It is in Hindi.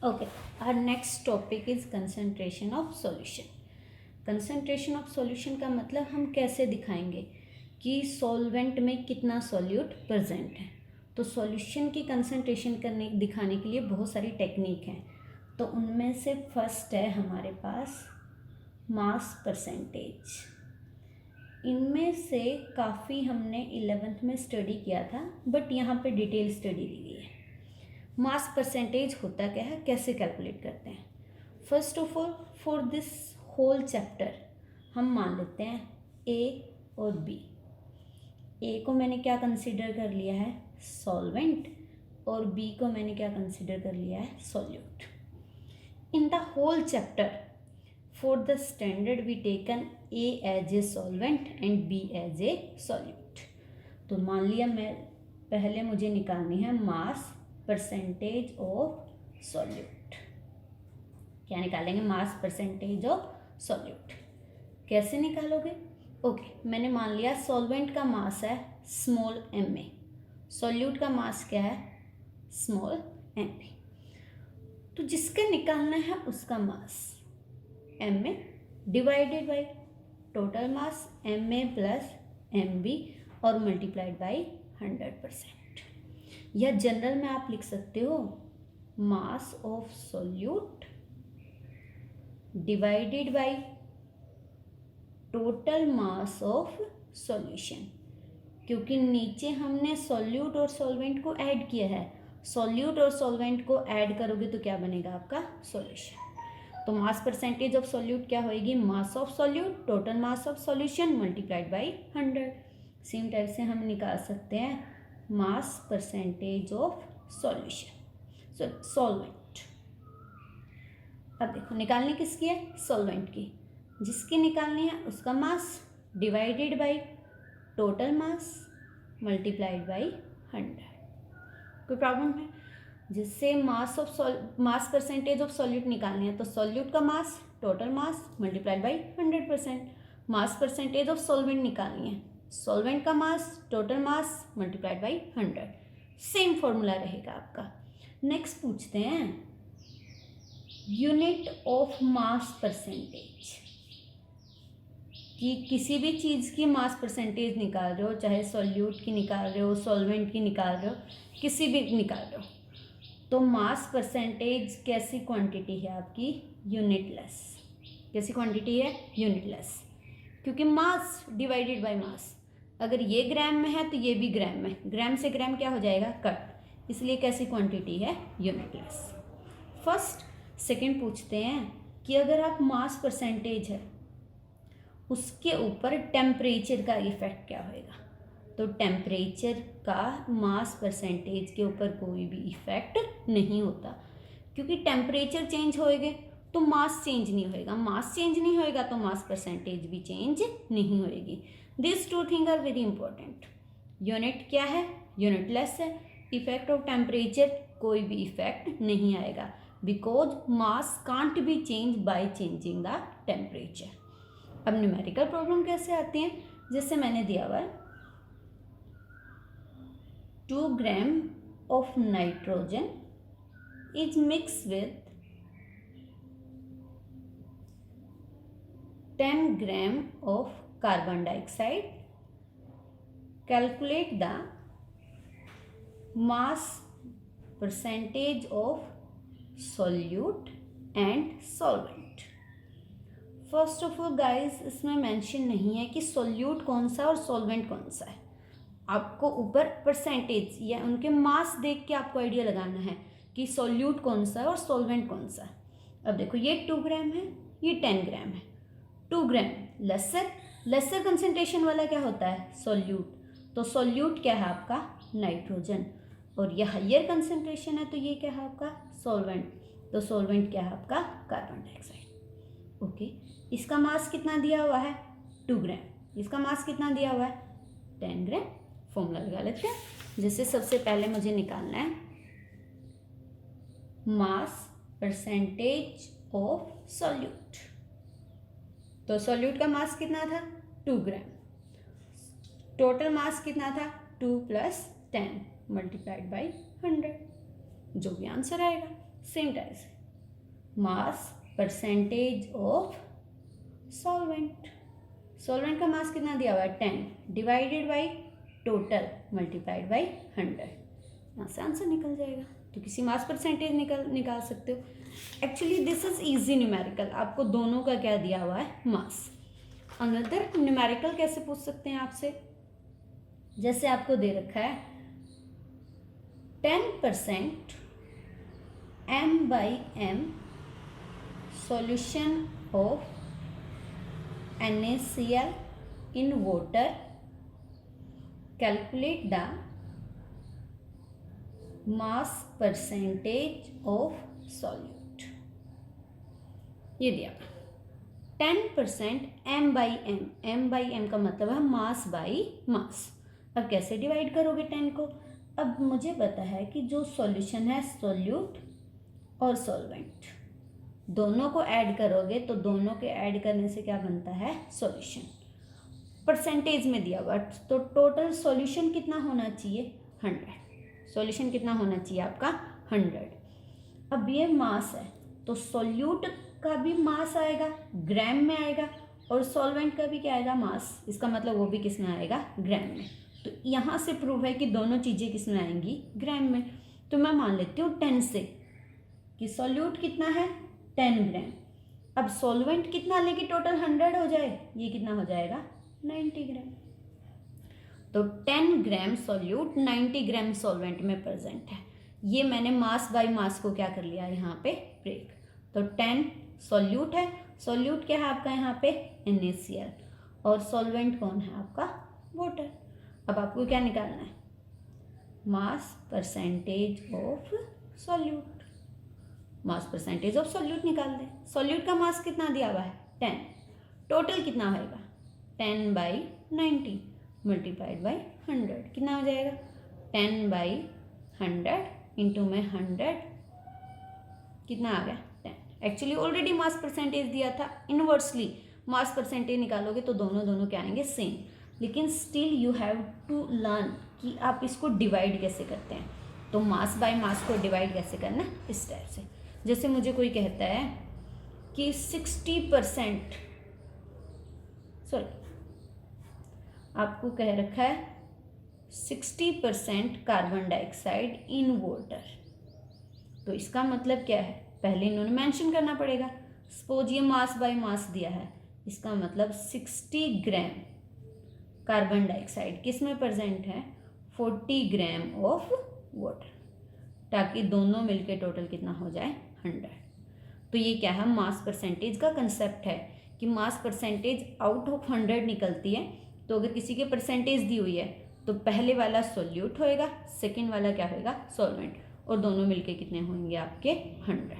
Okay, our next topic is concentration of solution. Concentration of solution का मतलब हम कैसे दिखाएंगे कि सॉल्वेंट में कितना सॉल्यूट प्रेजेंट है। तो सॉल्यूशन की कंसंट्रेशन करने दिखाने के लिए बहुत सारी टेक्निक हैं। तो उनमें से फर्स्ट है हमारे पास मास परसेंटेज। इनमें से काफ़ी हमने 11th में स्टडी किया था, बट यहाँ पे डिटेल स्टडी दी गई है। मास परसेंटेज होता क्या है, कैसे कैलकुलेट करते हैं। First of all for this whole chapter हम मान लेते हैं ए और बी। ए को मैंने क्या कंसिडर कर लिया है, सॉल्वेंट, और बी को मैंने क्या कंसिडर कर लिया है, solute. In the whole chapter for the standard we taken A as a solvent and B as a solute. तो मान लिया मैं पहले मुझे निकालनी है मास परसेंटेज ऑफ सॉल्यूट। क्या निकालेंगे, मास परसेंटेज ऑफ सॉल्यूट। कैसे निकालोगे, ओके मैंने मान लिया सॉल्वेंट का मास है स्मॉल एम ए, सॉल्यूट का मास क्या है, स्मॉल एम बी। तो जिसका निकालना है उसका mass M A divided by total mass M A plus M B और मल्टीप्लाइड बाई 100%। या जनरल में आप लिख सकते हो mass of solute divided by total mass of solution, क्योंकि नीचे हमने सॉल्यूट और सॉल्वेंट को ऐड किया है। सॉल्यूट और सॉल्वेंट को ऐड करोगे तो क्या बनेगा आपका सॉल्यूशन। तो मास परसेंटेज ऑफ सॉल्यूट क्या होएगी, मास of solute total mass of solution multiplied by 100। Same type से हम निकाल सकते हैं mass percentage of solution solvent. अब देखो निकालनी किसकी है, सॉल्वेंट की। जिसकी निकालनी है उसका mass divided by total mass multiplied by 100। कोई प्रॉब्लम है, जिससे मास परसेंटेज ऑफ सॉल्यूट निकालनी है तो सॉल्यूट का mass total mass multiplied by 100%। Mass percentage of solvent निकालनी है, सॉल्वेंट का mass total mass multiplied by 100। Same formula रहेगा आपका। नेक्स्ट पूछते हैं यूनिट ऑफ मास परसेंटेज। कि किसी भी चीज़ की मास परसेंटेज निकाल रहे हो, चाहे सॉल्यूट की निकाल रहे हो, सॉल्वेंट की निकाल रहे हो, किसी भी निकाल रहे हो, तो मास परसेंटेज कैसी क्वांटिटी है आपकी, यूनिटलेस। कैसी क्वांटिटी है, यूनिटलेस, क्योंकि मास डिवाइडेड बाय मास। अगर ये ग्राम में है तो ये भी ग्राम में, ग्राम से ग्राम क्या हो जाएगा, कट। इसलिए कैसी क्वांटिटी है, यूनिटलेस। फर्स्ट सेकंड पूछते हैं कि अगर आप मास परसेंटेज है उसके ऊपर टेम्परेचर का इफेक्ट क्या होएगा। तो टेम्परेचर का मास परसेंटेज के ऊपर कोई भी इफेक्ट नहीं होता, क्योंकि टेम्परेचर चेंज होएगा तो मास चेंज नहीं होएगा, मास चेंज नहीं होएगा तो मास परसेंटेज भी चेंज नहीं होएगी। This two thing are very important. Unit क्या है, यूनिटलेस है। इफेक्ट ऑफ टेम्परेचर कोई भी इफेक्ट नहीं आएगा, because mass can't be change by changing the temperature. अब न्यूमेरिकल प्रॉब्लम कैसे आती हैं, जैसे मैंने दिया हुआ 2 gram of nitrogen is mix with 10 gram of carbon dioxide. Calculate the mass percentage of solute and solvent. First of all guys, इसमें मेंशन नहीं है कि सॉल्यूट कौन सा और सॉल्वेंट कौन सा है। आपको ऊपर परसेंटेज या उनके मास देख के आपको आइडिया लगाना है कि सॉल्यूट कौन सा है और सॉल्वेंट कौन सा है। अब देखो ये 2 ग्राम है, ये 10 ग्राम है। 2 ग्राम लेसर कंसेंट्रेशन वाला क्या होता है, सॉल्यूट। तो सॉल्यूट क्या है आपका, नाइट्रोजन, और ये हाइयर कंसेंट्रेशन है तो ये क्या है आपका, सॉल्वेंट। तो सॉल्वेंट क्या है आपका, कार्बन डाइऑक्साइड। ओके, इसका मास कितना दिया हुआ है, 2 ग्राम। इसका मास कितना दिया हुआ है, 10 ग्राम। फॉर्मूला लगा लेते हैं। जैसे सबसे पहले मुझे निकालना है मास परसेंटेज ऑफ सॉल्यूट। तो सॉल्यूट का मास कितना था, 2 ग्राम। टोटल मास कितना था, 2 + 10 मल्टीप्लाइड बाई 100, जो भी आंसर आएगा। सेम टाइप से mass percentage of solvent. Solvent का मास कितना दिया हुआ है 10 divided by total multiplied by 100। यहाँ से आंसर निकल जाएगा। तो किसी मास परसेंटेज निकाल सकते हो। Actually this is easy numerical, आपको दोनों का क्या दिया हुआ है मास। अनदर न्यूमेरिकल कैसे पूछ सकते हैं आपसे, जैसे आपको दे रखा है 10% m/m solution of NaCl in water, calculate the mass percentage of solute। ये दिया 10% m/m, m/m का मतलब है मास बाई मास। अब कैसे डिवाइड करोगे 10 को? अब मुझे पता है कि जो सॉल्यूशन है सोल्यूट और सॉल्वेंट दोनों को ऐड करोगे तो दोनों के ऐड करने से क्या बनता है सॉल्यूशन। परसेंटेज में दिया हुआ तो टोटल सॉल्यूशन कितना होना चाहिए 100। सॉल्यूशन कितना होना चाहिए आपका 100। अब ये मास है तो सोल्यूट का भी मास आएगा ग्राम में आएगा और सॉल्वेंट का भी क्या आएगा मास, इसका मतलब वो भी किस में आएगा ग्राम में। तो यहाँ से प्रूव है कि दोनों चीज़ें किस में आएंगी ग्राम में। तो मैं मान लेती हूँ 10 से कि सोल्यूट कितना है 10 ग्राम। अब सॉल्वेंट कितना लेके टोटल 100 हो जाए, ये कितना हो जाएगा 90 ग्राम। तो 10 ग्राम सोल्यूट 90 ग्राम सॉल्वेंट में प्रेजेंट है। ये मैंने मास बाय मास को क्या कर लिया यहाँ पे ब्रेक। तो 10 सोल्यूट है, सोल्यूट क्या है आपका यहाँ पे NaCl और सॉल्वेंट कौन है आपका वाटर। अब आपको क्या निकालना है mass percentage of solute. Mass percentage of solute निकाल दें। सॉल्यूट का मास कितना दिया हुआ है 10, टोटल कितना होएगा 10/90 मल्टीप्लाइड बाई 100 कितना हो जाएगा 10/100 इंटू में 100 कितना आ गया 10। एक्चुअली ऑलरेडी मास परसेंटेज दिया था, इनवर्सली मास परसेंटेज निकालोगे तो दोनों क्या आएंगे सेम, लेकिन still you have to learn कि आप इसको डिवाइड कैसे करते हैं। तो मास बाय मास को डिवाइड कैसे करना इस टाइप से। जैसे मुझे कोई कहता है कि 60% आपको कह रखा है 60% कार्बन डाइऑक्साइड इन वाटर, तो इसका मतलब क्या है पहले इन्होंने मेंशन करना पड़ेगा। सपोज ये मास बाय मास दिया है, इसका मतलब 60 ग्राम कार्बन डाइऑक्साइड किस में प्रेजेंट है 40 ग्राम ऑफ वाटर, ताकि दोनों मिलके टोटल कितना हो जाए 100। तो ये क्या है मास परसेंटेज का कंसेप्ट है कि मास परसेंटेज आउट ऑफ 100 निकलती है। तो अगर किसी के परसेंटेज दी हुई है तो पहले वाला सोल्यूट होएगा, सेकंड वाला क्या होएगा सॉल्वेंट, और दोनों मिलके कितने होंगे आपके 100।